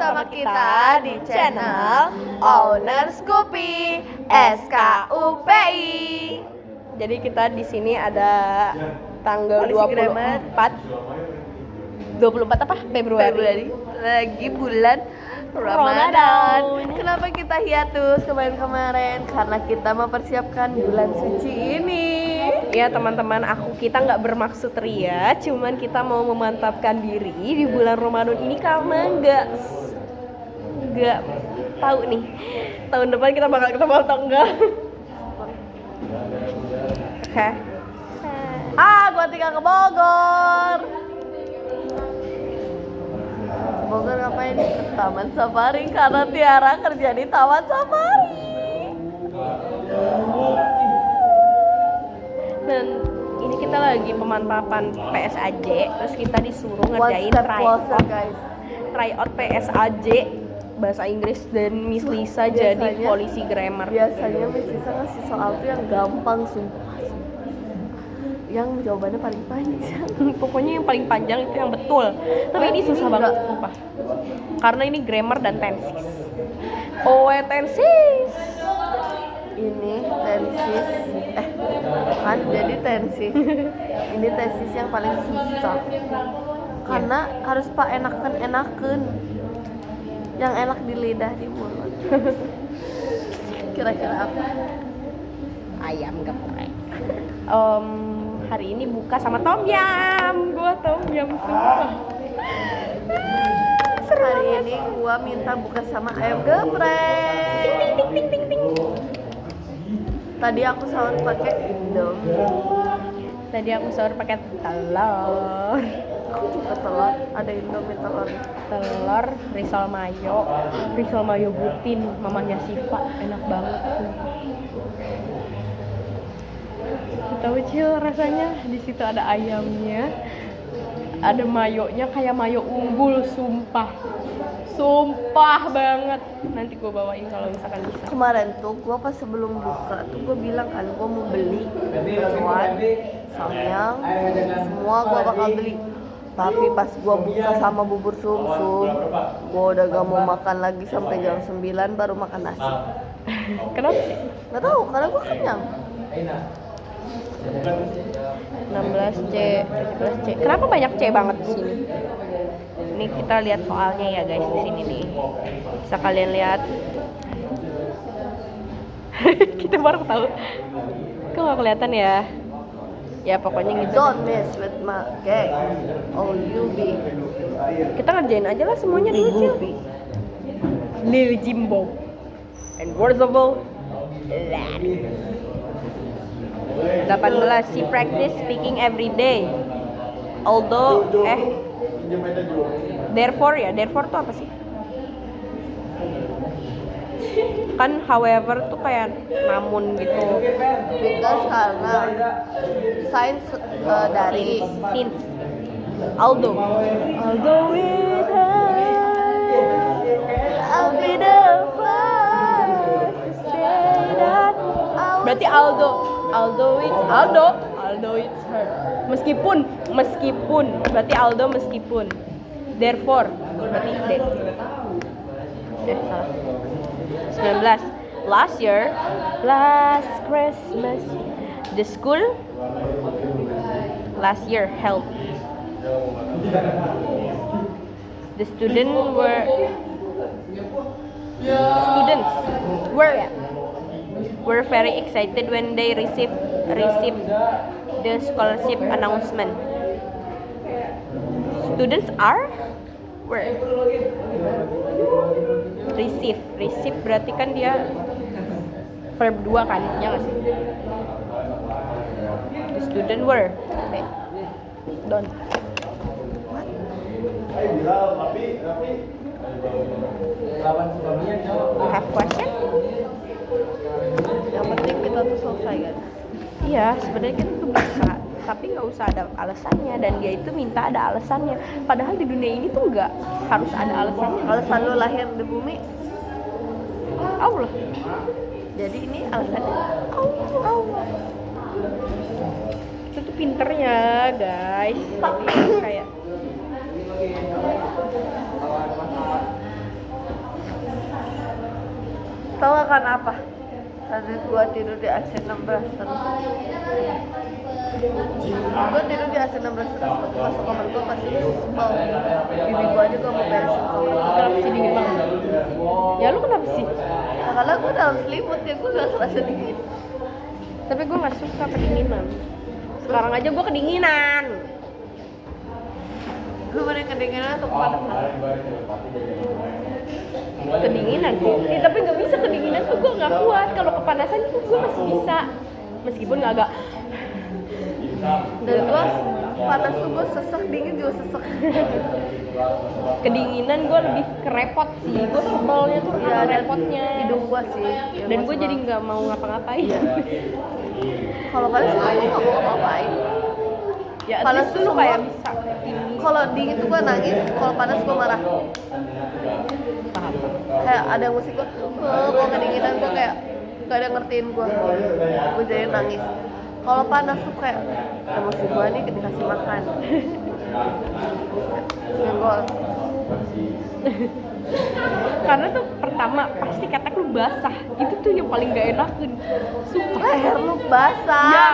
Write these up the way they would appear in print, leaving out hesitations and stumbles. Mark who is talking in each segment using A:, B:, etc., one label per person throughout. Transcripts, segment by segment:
A: bersama kita di channel Owner Scoopy SKUPI.
B: Jadi kita di sini ada tanggal 24 apa? Februari.
A: Lagi bulan Ramadan. Kenapa kita hiatus kemarin-kemarin? Karena kita mempersiapkan bulan suci ini.
B: Ya teman-teman, kita nggak bermaksud ria, cuman kita mau memantapkan diri di bulan Ramadan ini karena nggak tahu nih tahun depan kita bakal ketemu atau enggak. Oke.
A: Gua tinggal ke Bogor. Bogor ngapain? Ke Taman Safari karena Tiara kerja di Taman Safari.
B: Dan ini kita lagi pemantapan PSAJ, terus kita disuruh ngerjain tryout PSAJ bahasa Inggris dan Miss Lisa jadi polisi grammar.
A: Biasanya Miss Lisa ngasih soal tuh yang gampang sumpah. Yang jawabannya paling panjang.
B: Pokoknya yang paling panjang itu yang betul. Tapi ini susah banget sumpah. Karena ini grammar dan tenses. Tenses.
A: Ini tensis kan jadi tensis. Ini tensis yang paling susah. Karena harus enakan yang enak di lidah, di mulut. Kira-kira apa?
B: Ayam geprek. Hari ini buka sama tom yum. Gua tom yum sumpah.
A: Hari ini gua minta buka sama ayam geprek. Ting. Tadi aku sahur pakai Indomie.
B: Tadi aku sahur pakai telur.
A: Aku juga telur, ada Indomie telur.
B: Telur, risol mayo butin, mamanya Siva, enak banget sumpah. Tahu Cil rasanya, di situ ada ayamnya, ada mayonya kayak mayo unggul sumpah banget. Nanti gue bawain kalau misalkan bisa.
A: Kemarin tuh gue pas sebelum buka tuh gue bilang kan gue mau beli bakwan, samyang, semua gue bakal beli. Tapi pas gue buka sama bubur sumsum, gue udah gak mau makan lagi sampai jam 9 baru makan nasi.
B: Kenapa sih?
A: Gak tahu, karena gue kenyang.
B: 16C, 17C. Kenapa banyak C banget di sini? Ini kita lihat soalnya ya guys di sini nih. Bisa kalian lihat. Kita baru tahu. Kok nggak kelihatan ya? Ya pokoknya gitu.
A: Don't mess with my gang. OUB.
B: Kita ngerjain aja lah semuanya dulu Cil. Lil Jimbo. And worst of all, 18. She practice speaking every day. Although therefore tuh apa sih? Kan however tuh kayak namun gitu.
A: Because karena science dari
B: since. Although it
A: I'll be the first to say that.
B: Berarti although it's her. Meskipun berarti Aldo meskipun. Therefore berarti that. Salah. 19. Last Christmas the school last year held. The students were very excited when they received the scholarship announcement. Students were receive berarti kan dia verb 2 kan, ya nggak sih? The student were don't. You have question?
A: Yang penting kita tuh selesai kan.
B: Iya, sebenarnya kita tuh bisa, tapi nggak usah ada alasannya. Dan dia itu minta ada alasannya. Padahal di dunia ini tuh nggak harus ada alasannya.
A: Alasan lo lahir di bumi
B: Allah.
A: Jadi ini alasannya
B: Allah. Itu tuh pinternya guys. Jadi kayak
A: Tahu gak kan apa? Tadi gua tidur di AC 16 terus. Gua tidur di AC 16 terus waktu masuk kamar gua pasti sebel. Bibi gua aja gua mau beresin kamar gua.
B: Kenapa sih dingin banget? Ya lu kenapa sih?
A: Nah, karena gua dalam selimut ya gua gak kerasa dingin.
B: Tapi gue nggak suka kedinginan. Sekarang aja gue kedinginan.
A: Lu mending kedinginan atau kepanasan?
B: Kedinginan sih. Tapi nggak bisa kedinginan tuh gue nggak kuat. Kalau kepanasan tuh gue masih bisa. Meskipun nggak agak.
A: Dan gua panas tuh gua sesek, dingin juga sesek.
B: Kedinginan gue lebih kerepot sih. Gue sebelnya tuh
A: Ya,
B: karena
A: dan
B: repotnya.
A: hidung gua sih.
B: Dan gue jadi nggak mau ngapa-ngapain.
A: kalau panas tuh gua nggak mau ngapain.
B: Ya
A: Panas
B: panas
A: tuh
B: tuh
A: semua-
B: kayak bisa ini.
A: Kalau dingin tuh gua nangis, kalau panas gua marah.
B: Paham.
A: Kayak ada musik gua, kalau kedinginan gua kayak gak ada ngertiin gua jadi nangis. Kalau panas tuh kayak emosi gua nih dikasih makan. Dan gua
B: Karena tuh pertama pasti ketek lu basah. Itu tuh yang paling gak enakin. Sumpah.
A: leher lu basah,
B: Ya,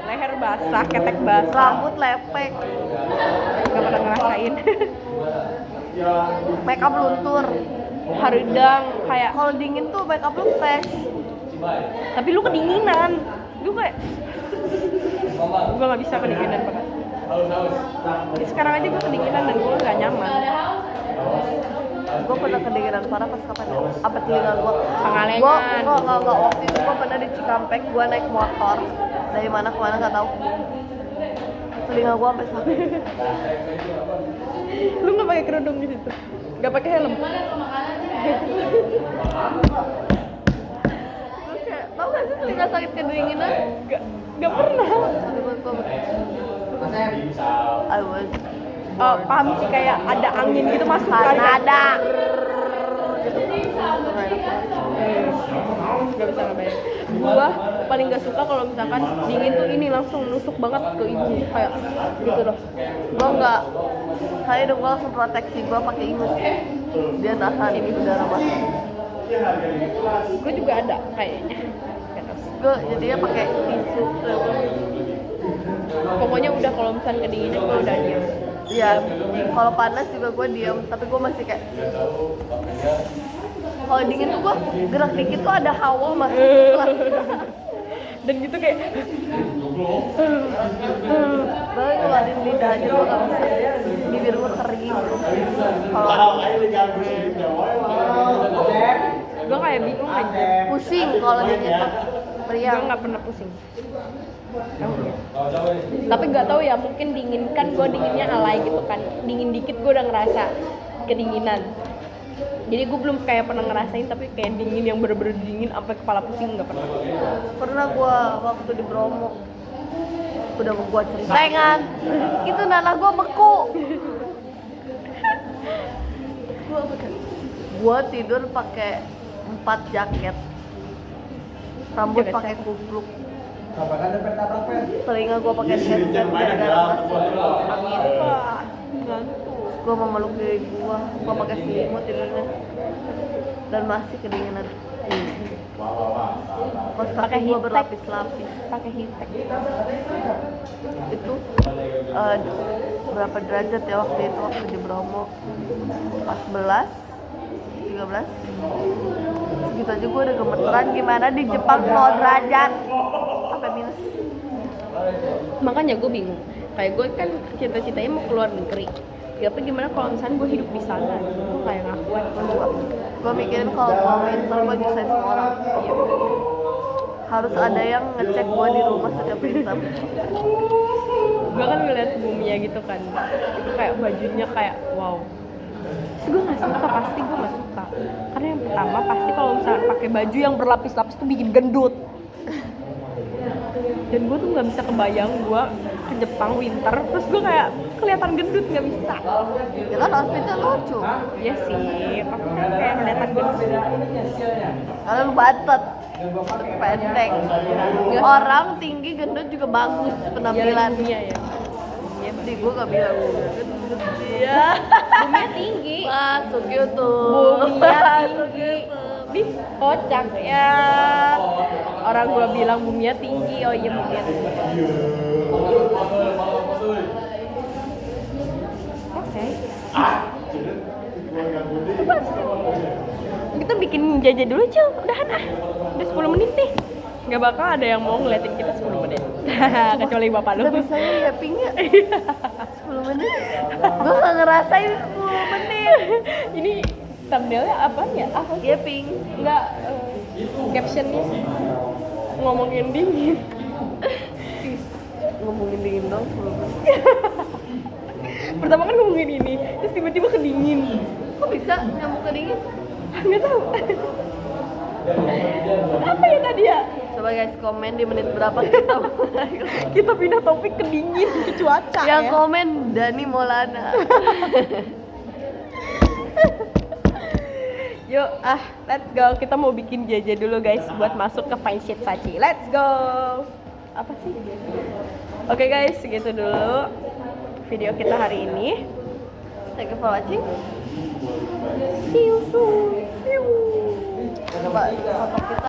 B: leher basah, ketek basah.
A: rambut lepek,
B: Gak pernah ngerasain.
A: makeup luntur.
B: Harudang kayak.
A: Kalau dingin tuh makeup lu fresh.
B: Tapi lu kedinginan. Gue kayak. Gue nggak bisa kedinginan banget. Jadi sekarang aja gue kedinginan dan gue nggak nyaman.
A: Gue pernah kedinginan parah pas kapan ya? Apa telinga gue?
B: Pangalengan.
A: Gue nggak waktu itu gue pernah di Cikampek, gue naik motor dari mana ke mana nggak tahu. Telinga gue sampai sakit.
B: Lu nggak pakai kerudung di situ? Nggak pakai helm?
A: Gue kayak, tau gak sih telinga sakit kedinginan?
B: Nggak pernah.
A: Sakit banget gue. I was
B: Paham sih kayak ada angin gitu masuk kan?
A: Kanada.
B: Gak bisa ngebayang. Gua paling gak suka kalau misalkan dingin tuh ini langsung nusuk banget ke hidung kayak gitu loh.
A: Gue nggak. Kali dong gue langsung proteksi gue pakai ingus. Dia tahan udara masuk.
B: Gue juga ada kayaknya.
A: Gue jadinya pakai tisu.
B: Pokoknya udah kalau misalkan kedinginan gue udah diam.
A: Iya, kalau panas juga gue diam, tapi gue masih kayak kalau dingin tuh gue gerak dikit tuh ada hawa masuk.
B: Dan gitu kayak
A: Bahkan keluarin lidah aja gue gak bisa. Bibir gue kering. Kalau
B: gue kayak bingung aja.
A: pusing kalau dingin tuh
B: Gue
A: meriang.
B: nggak pernah pusing. Tapi nggak tahu ya, mungkin dingin kan gue dinginnya alay gitu kan. Dingin dikit gue udah ngerasa kedinginan. Jadi gue belum kayak pernah ngerasain, tapi kayak dingin yang bener-bener dingin sampai kepala pusing nggak pernah.
A: Pernah gue waktu di Bromo udah mau gue ceritain itu nanah gue beku. Gue tidur pakai 4 jaket, rambut
B: Jaket
A: pakai kupluk, telinga gue pakai headset gara-gara masuk angin.
B: Wah, ngantuk.
A: Gue memeluk diri gue pakai selimut tidurnya dan masih kedinginan. Kos
B: Pakai
A: kaki gue
B: heat tech.
A: berlapis-lapis.
B: Pakai heatek.
A: Itu berapa derajat ya waktu itu waktu di Bromo? 14, 13. Segitu aja gue udah gemeteran, gimana di Jepang 0 derajat sampai minus.
B: Makanya gue bingung. Kayak gue kan cita-citanya mau keluar negeri. Ya, tapi gimana kalau misalnya gue hidup di sana? Gue kayak nggak kuat.
A: Gue mikirin kalau gue winter gue nyusahin semua orang. Harus ada yang ngecek gue di rumah setiap winter.
B: Gue kan ngeliat bumi ya gitu kan, itu kayak bajunya kayak wow. Terus gue nggak suka, pasti gue nggak suka. Karena yang pertama pasti kalau misalnya pakai baju yang berlapis-lapis tuh bikin gendut. Dan gue tuh nggak bisa kebayang gue ke Jepang winter, terus gue kayak kelihatan gendut, nggak bisa.
A: Ya kan outfitnya lucu.
B: Ya sih, tapi kan kayak kelihatan gendut.
A: Kalau lu batet, pendek. Orang tinggi gendut juga bagus penampilan.
B: Iya ya. Iya,
A: Di gue gak bilang gue gendut.
B: Iya. Buminya tinggi.
A: Masuk YouTube.
B: Buminya
A: Masuk
B: tinggi.
A: YouTube.
B: Nih, kocak ya. Orang gua bilang buminya tinggi, oh iya buminya tinggi. Oke. Coba sih. Kita bikin jajan dulu, Cil. Udahan ah. Udah 10 menit nih. Gak bakal ada yang mau ngeliatin kita 10 menit. Kecuali bapak lu.
A: Kita bisanya ya pingnya 10 menit. Gue gak ngerasain 10 menit.
B: Ini thumbnailnya apa ya? Apa sih?
A: Ya ping.
B: Enggak, captionnya ngomongin dingin.
A: Ngomongin dingin dong 10 menit.
B: Pertama kan ngomongin ini, terus tiba-tiba kedingin.
A: Kok bisa nyamuk kedingin?
B: Nggak tahu. Apa ya tadi ya?
A: Coba guys komen di menit berapa kita mulai.
B: Kita pindah topik ke dingin, ke cuaca
A: Yang
B: ya.
A: komen Dani Maulana.
B: Yuk, let's go. Kita mau bikin jajan dulu guys buat masuk ke Fanship Sachi. Let's go. Apa sih? Oke guys, segitu dulu video kita hari ini.
A: Thank you for watching.
B: See you soon.
A: Coba foto kita.